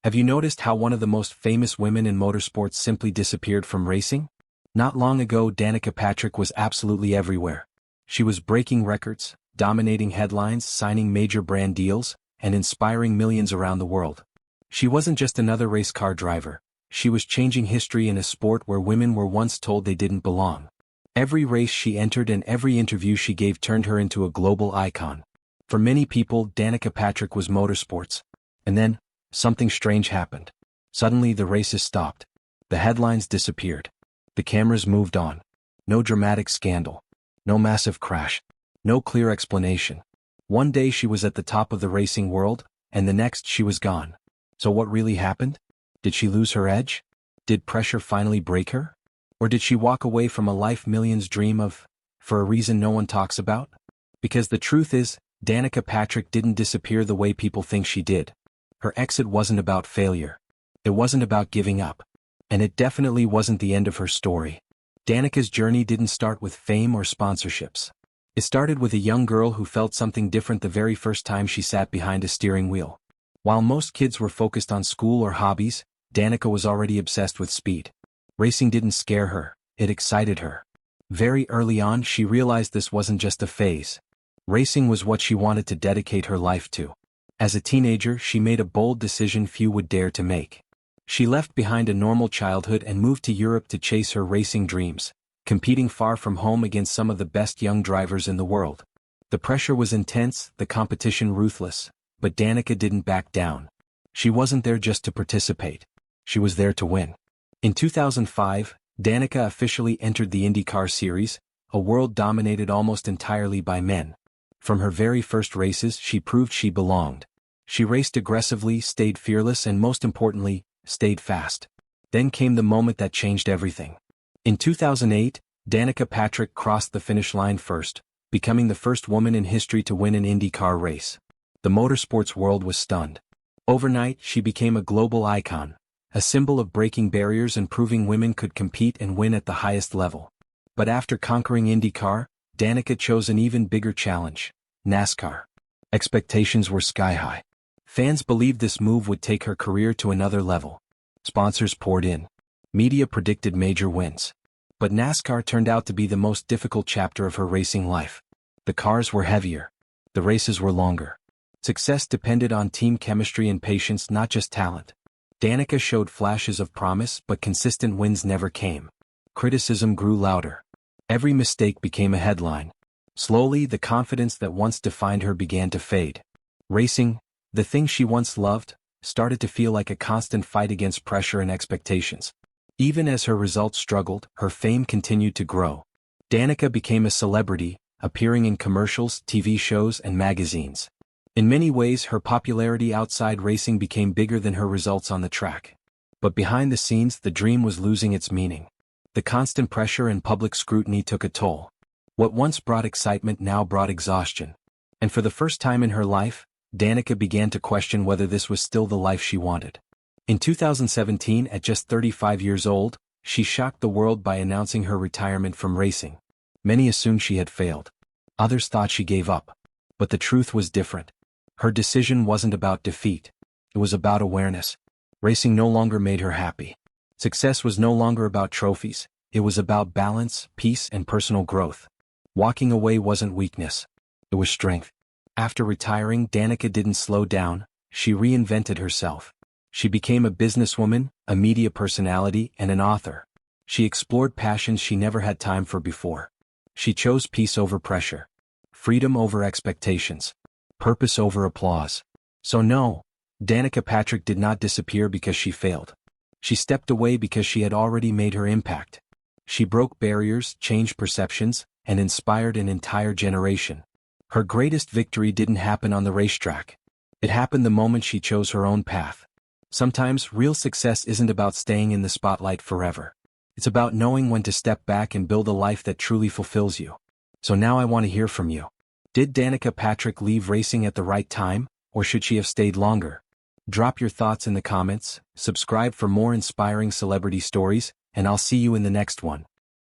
Have you noticed how one of the most famous women in motorsports simply disappeared from racing? Not long ago, Danica Patrick was absolutely everywhere. She was breaking records, dominating headlines, signing major brand deals, and inspiring millions around the world. She wasn't just another race car driver. She was changing history in a sport where women were once told they didn't belong. Every race she entered and every interview she gave turned her into a global icon. For many people, Danica Patrick was motorsports. And then, something strange happened. Suddenly the races stopped. The headlines disappeared. The cameras moved on. No dramatic scandal. No massive crash. No clear explanation. One day she was at the top of the racing world, and the next she was gone. So what really happened? Did she lose her edge? Did pressure finally break her? Or did she walk away from a life millions dream of, for a reason no one talks about? Because the truth is, Danica Patrick didn't disappear the way people think she did. Her exit wasn't about failure. It wasn't about giving up. And it definitely wasn't the end of her story. Danica's journey didn't start with fame or sponsorships. It started with a young girl who felt something different the very first time she sat behind a steering wheel. While most kids were focused on school or hobbies, Danica was already obsessed with speed. Racing didn't scare her, it excited her. Very early on, she realized this wasn't just a phase. Racing was what she wanted to dedicate her life to. As a teenager, she made a bold decision few would dare to make. She left behind a normal childhood and moved to Europe to chase her racing dreams, competing far from home against some of the best young drivers in the world. The pressure was intense, the competition ruthless, but Danica didn't back down. She wasn't there just to participate. She was there to win. In 2005, Danica officially entered the IndyCar series, a world dominated almost entirely by men. From her very first races, she proved she belonged. She raced aggressively, stayed fearless, and most importantly, stayed fast. Then came the moment that changed everything. In 2008, Danica Patrick crossed the finish line first, becoming the first woman in history to win an IndyCar race. The motorsports world was stunned. Overnight, she became a global icon, a symbol of breaking barriers and proving women could compete and win at the highest level. But after conquering IndyCar, Danica chose an even bigger challenge: NASCAR. Expectations were sky-high. Fans believed this move would take her career to another level. Sponsors poured in. Media predicted major wins. But NASCAR turned out to be the most difficult chapter of her racing life. The cars were heavier. The races were longer. Success depended on team chemistry and patience, not just talent. Danica showed flashes of promise, but consistent wins never came. Criticism grew louder. Every mistake became a headline. Slowly, the confidence that once defined her began to fade. Racing, the thing she once loved, started to feel like a constant fight against pressure and expectations. Even as her results struggled, her fame continued to grow. Danica became a celebrity, appearing in commercials, TV shows, and magazines. In many ways, her popularity outside racing became bigger than her results on the track. But behind the scenes, the dream was losing its meaning. The constant pressure and public scrutiny took a toll. What once brought excitement now brought exhaustion. And for the first time in her life, Danica began to question whether this was still the life she wanted. In 2017, at just 35 years old, she shocked the world by announcing her retirement from racing. Many assumed she had failed. Others thought she gave up. But the truth was different. Her decision wasn't about defeat. It was about awareness. Racing no longer made her happy. Success was no longer about trophies. It was about balance, peace, and personal growth. Walking away wasn't weakness. It was strength. After retiring, Danica didn't slow down. She reinvented herself. She became a businesswoman, a media personality, and an author. She explored passions she never had time for before. She chose peace over pressure, freedom over expectations, purpose over applause. So no, Danica Patrick did not disappear because she failed. She stepped away because she had already made her impact. She broke barriers, changed perceptions, and inspired an entire generation. Her greatest victory didn't happen on the racetrack. It happened the moment she chose her own path. Sometimes, real success isn't about staying in the spotlight forever. It's about knowing when to step back and build a life that truly fulfills you. So now I want to hear from you. Did Danica Patrick leave racing at the right time, or should she have stayed longer? Drop your thoughts in the comments, subscribe for more inspiring celebrity stories, and I'll see you in the next one.